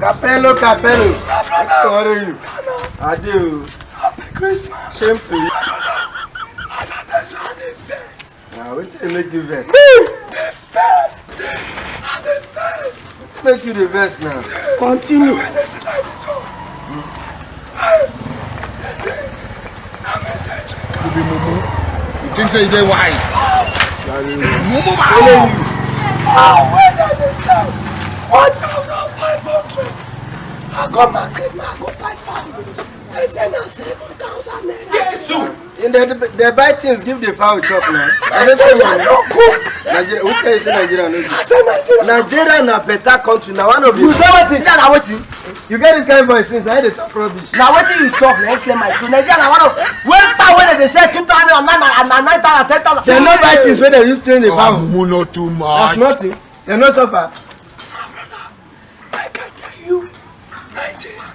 Capello. How are you? Adieu. Happy Christmas. Same to you. As I had the first. Now, what you make the vest? The first. Had the first. What make you the vest now? Continue. When they say like this one. This thing. I'm intention. You be mumu. You think say they white? Mumu ma. When they say 1,500. I go market, I go buy fowl. They say now 7,000 naira. Jesus! They buy things, give the fowl chop now. Nigeria no good. Nigeria, who can you say Nigeria no good? I say Nigeria. Nigeria na better country. Now one of You say wetin? Yeah, na wetin? You get this kind of voice since I dey talk rubbish. Na wetin you talk na clear my truth. Nigeria na one of wey fowl wey dey sell 2,000 and 9,000, 10,000. They no buy things wey they use train the fowl. Mumu not too That's much. nothing. They no suffer. I can tell you, Nigeria.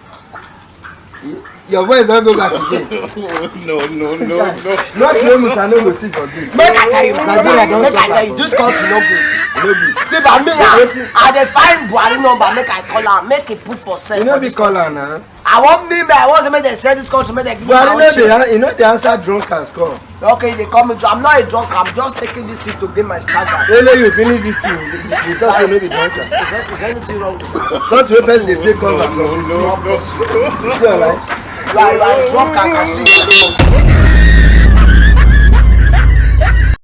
Your voice don't go back again. No. Not famous, I no go see for good. Make I tell you, Nigeria don't make I tell you, suffer. this country no good. No good. See, but me, I dey find Buhari number, make I call am, make e put for sale. You know be caller now. I want me, I want to make them sell this country, make them give me But my own shit. you know the answer drunk as call. Okay, they call me. I'm not a drunk. I'm just taking this thing to gain my standards. Earlier you finish this thing, you talk say no be drunker. Is anything wrong with it? Something wey person dey take cover. No. See your life. You are drunk. I can see you.